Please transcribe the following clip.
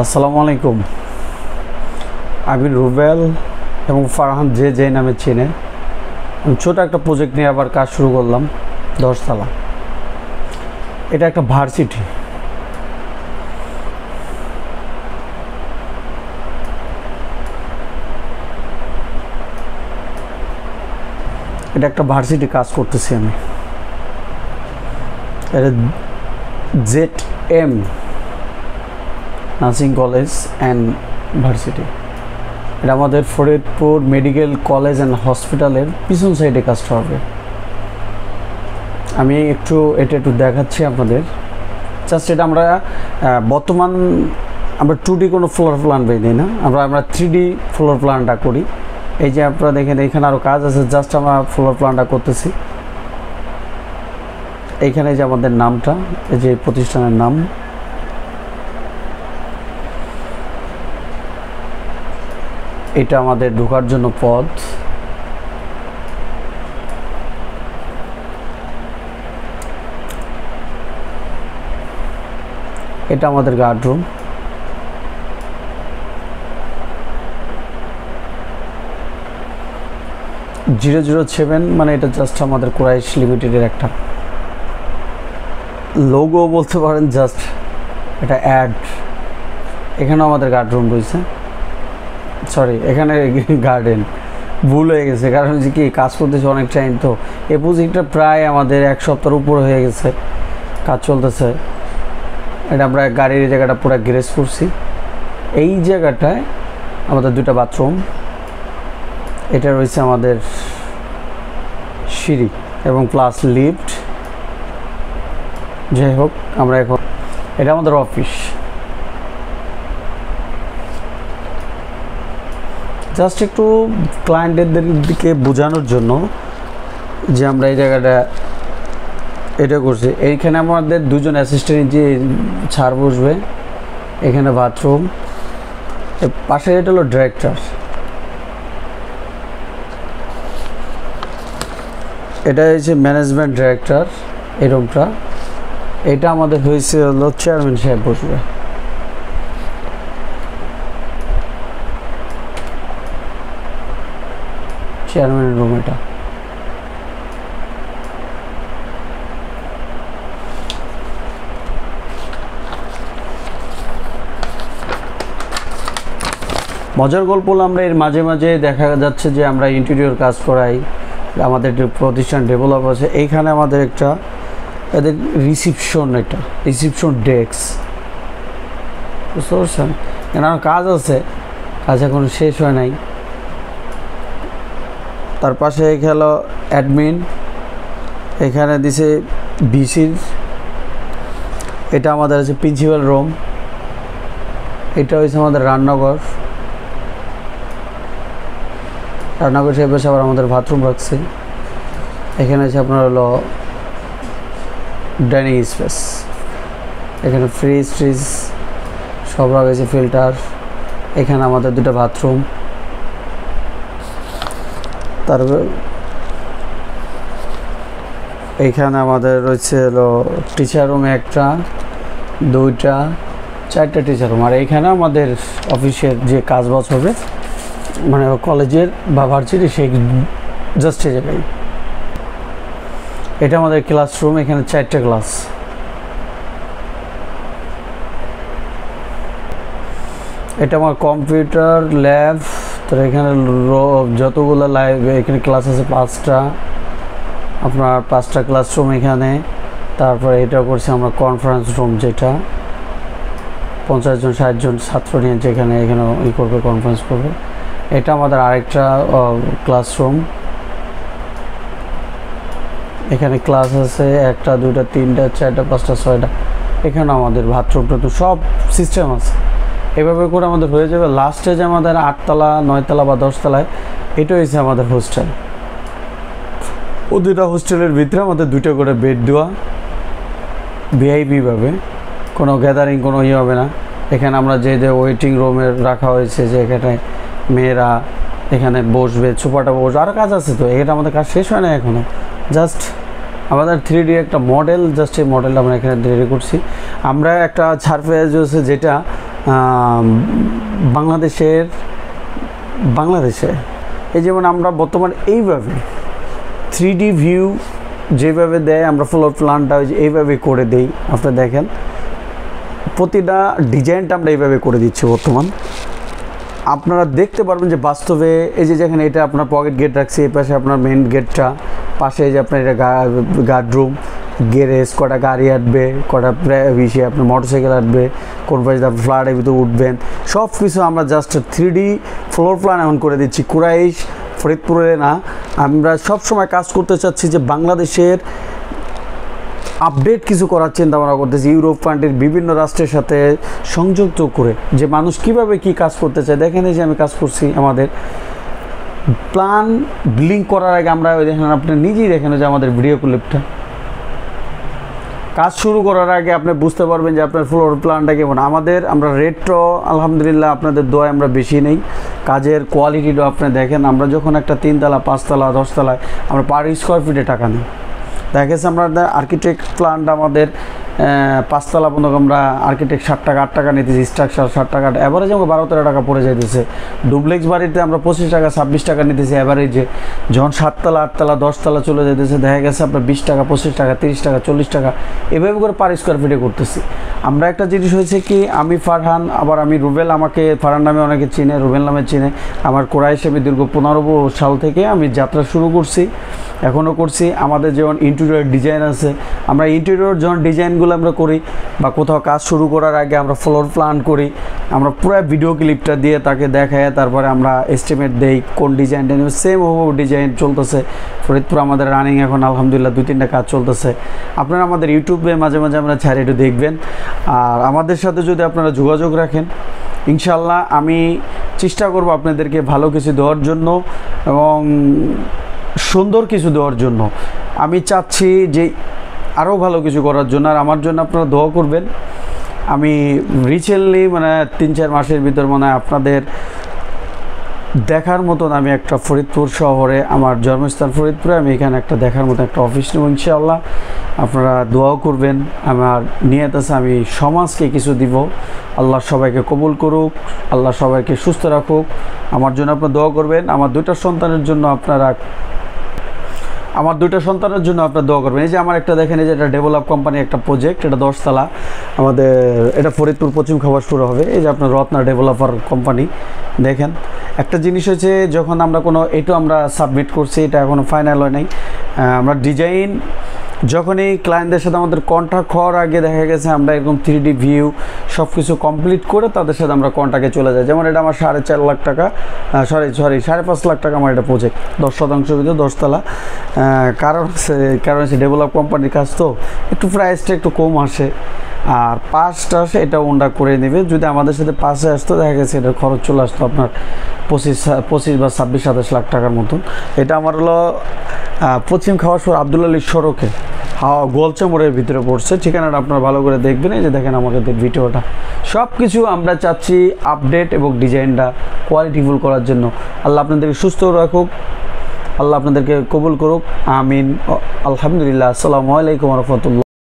আসসালামু আলাইকুম। আমি রুবেল এবং ফারহান যে নামে চেনে। আমি ছোট একটা প্রজেক্ট নিয়ে আবার কাজ শুরু করলাম 10 তলা। এটা একটা ভার্সিটি। এটা একটা ভার্সিটি কাজ করতেছি আমি। এটা ZM nursing college and varsity. এটা আমাদের ফরিদপুর মেডিকেল কলেজ অ্যান্ড হসপিটালের পিছন সাইডে কাজটা হবে। আমি এটা একটু দেখাচ্ছি আপনাদের। জাস্ট এটা আমরা বর্তমান আমরা 2D কোনো ফ্লোর প্ল্যান দিই না, আমরা 3D ফ্লোর প্ল্যানটা করি। এই যে আপনারা দেখেন এখানে আরও কাজ আছে, জাস্ট আমরা ফ্লোর প্ল্যানটা করতেছি। এইখানে যে আমাদের নামটা, এই যে প্রতিষ্ঠানের নাম, এটা আমাদের ঢোকার জন্য পথ। এটা আমাদের গার্ডরুম। (007) মানে এটা জাস্ট আমাদের কুরাইশ লিমিটেডের একটা লোগো বলতে পারেন, জাস্ট এটা অ্যাড। এখানেও আমাদের গার্ডরুম রয়েছে, সরি এখানে গার্ডেন, ভুল হয়ে গেছে। কারণ যে কি কাজ করতেছে অনেক টাইম, তো এই প্রজেক্টটা প্রায় আমাদের 1 সপ্তাহের উপর হয়ে গেছে কাজ চলতেছে। এটা আমরা গাড়ির জায়গাটা পুরো গ্যারেজ করছি। এই জায়গাটায় আমাদের 2টা বাথরুম, এটা রয়েছে আমাদের সিঁড়ি এবং প্লাস লিফট। যাই হোক, আমরা এখন এটা আমাদের অফিস। জাস্ট একটু ক্লায়েন্টদের দিকে বোঝানোর জন্য যে আমরা এই জায়গাটা এটা করছি। এইখানে আমাদের 2জন অ্যাসিস্ট্যান্ট যে ছাড় বসবে, এখানে বাথরুম, পাশে এটা হলো ডিরেক্টর। এটা হচ্ছে ম্যানেজমেন্ট ডিরেক্টর এই রুমটা। এটা আমাদের হয়েছে হলো চেয়ারম্যান সাহেব বসবে। চেয়ারম্যানের রুম এটা। মজার গল্প হলো, আমরা এর মাঝে মাঝে দেখা যাচ্ছে যে আমরা ইন্টেরিয়র কাজ করাই, আমাদের প্রতিষ্ঠান ডেভেলপ আছে। এইখানে আমাদের একটা এদের রিসিপশন, এটা রিসিপশন ডেস্ক, বুঝতে পারছেন? এনার কাজ আছে, কাজ এখন শেষ হয় নাই। তার পাশে গেল অ্যাডমিন, এখানে দিছে ভিসির। এটা আমাদের আছে প্রিন্সিপাল রুম। এটা হচ্ছে আমাদের রান্নাঘর। রান্নাঘর সে বসে আবার আমাদের বাথরুম রাখছে। এখানে আছে আপনার হলো ডাইনিং স্পেস। এখানে ফ্রিজ সব রাখছে, ফিল্টার। এখানে আমাদের 2টা বাথরুম। তারপর এইখানে আমাদের রয়েছে হলো টিচার রুম, 1টা 2টা 4টা টিচার রুম। আর এইখানে আমাদের অফিসের যে কাজবাজ হবে, মানে কলেজের বা ভার্সিটি, সেই জাস্ট এই জায়গায়। এটা আমাদের ক্লাসরুম, এখানে 4টা ক্লাস। এটা আমার কম্পিউটার ল্যাব। তো এখানে যতগুলো লাইভ এখানে ক্লাস আছে 5টা, আপনার 5টা ক্লাসরুম এখানে। তারপরে এটা করছি আমরা কনফারেন্স রুম, যেটা 50 জন 60 জন ছাত্র নিয়ে যেখানে এখানে করবে, কনফারেন্স করবে। এটা আমাদের আরেকটা ক্লাসরুম। এখানে ক্লাস আছে 1টা 2টা 3টা 4টা 5টা 6টা। এখানে আমাদের বাথরুমটা তো সব সিস্টেম আছে। এভাবে করে আমাদের হয়ে যাবে। লাস্টে যে আমাদের 8 তলা 9 তলা বা 10 তলায়, এটা হচ্ছে আমাদের হোস্টেল। ও 2টা হোস্টেলের ভিতরে আমাদের 2টা করে বেড দেওয়া, ভিআইপি ভাবে, কোনো গ্যাদারিং কোনো হবে না। এখানে আমরা যে ওয়েটিং রুমে রাখা হয়েছে, যে এখানে মেয়েরা এখানে বসবে, ছোপাটা বসবে। আরও কাজ আছে, তো এটা আমাদের কাজ শেষ হয় না এখনও। জাস্ট আমাদের 3D একটা মডেল, জাস্ট এই মডেলটা আমরা এখানে রেডি করছি। আমরা একটা সারফেস আছে যেটা বাংলাদেশে এই যেমন আমরা বর্তমানে এইভাবে 3D ভিউ যেভাবে দেয় আমরা ফ্লোর প্ল্যানটা এইভাবে করে দেই। আপনারা দেখেন প্রতিটা ডিজাইনটা আমরা এইভাবে করে দিচ্ছি বর্তমান। আপনারা দেখতে পারবেন যে বাস্তবে এই যে যেখানে এটা আপনার পকেট গেট রাখছি, এই পাশে আপনার মেন গেটটা, পাশে যে আপনার এটা গার্ডরুম, গ্যারেজ, কটা গাড়ি আসবে, কটা বিষয়ে আপনার মোটরসাইকেল আসবে, কোন পাশে আপনি ফ্ল্যাটের ভিতরে উঠবেন, সব কিছু আমরা জাস্ট 3D ফ্লোর প্ল্যান এখন করে দিচ্ছি। কুরাইশ ফরিদপুরে না, আমরা সবসময় কাজ করতে চাচ্ছি যে বাংলাদেশের আপডেট কিছু করার চিন্তা ভাবনা করতেছি, ইউরোপ কান্ট্রির বিভিন্ন রাষ্ট্রের সাথে সংযুক্ত করে যে মানুষ কিভাবে কি কাজ করতে চায়। দেখেন এই যে আমি কাজ করছি, আমাদের প্ল্যান লিঙ্ক করার আগে আমরা দেখেন, আপনি নিজেই দেখেন যে আমাদের ভিডিও ক্লিপটা কাজ শুরু করার আগে আপনি বুঝতে পারবেন যে আপনার ফ্লোর প্ল্যানটা কেমন। আমরা রেটও আলহামদুলিল্লাহ আপনাদের দোয়ায় আমরা বেশি নেই, কাজের কোয়ালিটিটাও আপনি দেখেন। আমরা যখন একটা 3 তলা 5 তলা 10 তলায় আমরা পার স্কোয়ার ফিটে টাকা নিই। দেখা গেছে আমরা আর্কিটেক্ট প্ল্যানটা আমাদের 5 তলা পর্যন্ত আমরা আর্কিটেক্ট 60 টাকা 8 টাকা নিতেছি, স্ট্রাকচার 60 টাকা, অ্যাভারেজ আমাকে 12-13 টাকা পড়ে যাইতেছে। ডুপ্লেক্স বাড়িতে আমরা 25 টাকা 26 টাকা নিতেছি অ্যাভারেজে। যখন 7 তলা 8 তলা 10 তলা চলে যেতেছে দেখা গেছে আপনার 20 টাকা 25 টাকা 30 টাকা 40 টাকা এভাবে করে পার স্কোয়ার ফিটে করতেছি আমরা। একটা জিনিস হয়েছে কি, আমি ফারহান, আবার আমি রুবেল, আমাকে ফারহান নামে অনেকে চিনে, রুবেল নামে চিনে। আমার কুরাইশ আমি দীর্ঘ 15 সাল থেকে আমি যাত্রা শুরু করছি, এখনও করছি। আমাদের যেমন ইন্টেরিয়র ডিজাইন আছে, আমরা ইন্টেরিয়র যখন ডিজাইনগুলো আমরা করি বা কোথাও কাজ শুরু করার আগে আমরা ফ্লোর প্ল্যান করি, আমরা পুরো ভিডিও ক্লিপটা দিয়ে তাকে দেখায়, তারপরে আমরা এস্টিমেট দেই কোন ডিজাইনটা নেবে। সেম ডিজাইন চলতেছে ফরিদপুর আমাদের রানিং, এখন আলহামদুলিল্লাহ 2-3টা কাজ চলতেছে। আপনারা আমাদের ইউটিউবে মাঝে মাঝে আমরা ছাড়ি, একটু দেখবেন। আর আমাদের সাথে যদি আপনারা যোগাযোগ রাখেন, ইনশাল্লাহ আমি চেষ্টা করব আপনাদেরকে ভালো কিছু দেওয়ার জন্য এবং সুন্দর কিছু দেওয়ার জন্য। আমি চাচ্ছি যে আরও ভালো কিছু করার জন্য, আর আমার জন্য আপনারা দোয়া করবেন। আমি রিসেন্টলি 3-4 মাসের ভিতর আপনাদের দেখার মতন আমি একটা ফরিদপুর শহরে, আমার জন্মস্থান ফরিদপুরে, আমি এখানে একটা দেখার মতো একটা অফিস নেব ইনশাআল্লাহ। আপনারা দোয়াও করবেন। আমার নিয়ত আছে আমি সমাজকে কিছু দিব। আল্লাহ সবাইকে কবুল করুক, আল্লাহ সবাইকে সুস্থ রাখুক। আমার জন্য আপনারা দোয়া করবেন। আমার 2টা সন্তানের জন্য আপনারা দোয়া করবেন। এই যে আমার একটা দেখেন, এই যে এটা ডেভেলপ কোম্পানি একটা প্রজেক্ট, এটা 10 তলা আমাদের, এটা ফরিদপুর পশ্চিম খাবার শুরু হবে। এই যে আপনার রত্না ডেভেলপার কোম্পানি। দেখেন একটা জিনিস হচ্ছে, যখন আমরা এটা আমরা সাবমিট করছি, এটা এখনও ফাইনাল হয় নাই। আমরা ডিজাইন যখনই ক্লায়েন্টদের সাথে আমাদের কন্ট্যাক্ট হওয়ার আগে দেখা গেছে আমরা এরকম 3D ভিউ সব কিছু কমপ্লিট করে তাদের সাথে আমরা কন্ট্যাক্টে চলে যাই। যেমন এটা আমার 4.5 লাখ টাকা, 5.5 লাখ টাকা আমার এটা প্রজেক্ট, 10% ভিতরে 10 তলা। কারণ হচ্ছে ডেভেলপ কোম্পানির কাজ তো একটু প্রাইসটা একটু কম আসে, আর 5টা আসে, এটা ওনটা করে নেবে। যদি আমাদের সাথে 5-এ আসতো দেখা গেছে এটার খরচ চলে আসতো আপনার 25 বা 26-27 লাখ টাকার মতন। এটা আমার হলো পশ্চিম খাওয়ার আব্দুল আলী সড়কে গোলচা মোড়ের ভিতরে পড়ছে। ঠিকানাটা আপনারা ভালো করে দেখবেন। এই যে দেখেন আমাদের ভিডিওটা, সব কিছু আমরা চাচ্ছি আপডেট এবং ডিজাইনটা কোয়ালিটিফুল করার জন্য। আল্লাহ আপনাদেরকে সুস্থ রাখুক, আল্লাহ আপনাদেরকে কবুল করুক, আমিন। আলহামদুলিল্লাহ। আসসালামু আলাইকুম ওয়া রাহমাতুল্লাহ।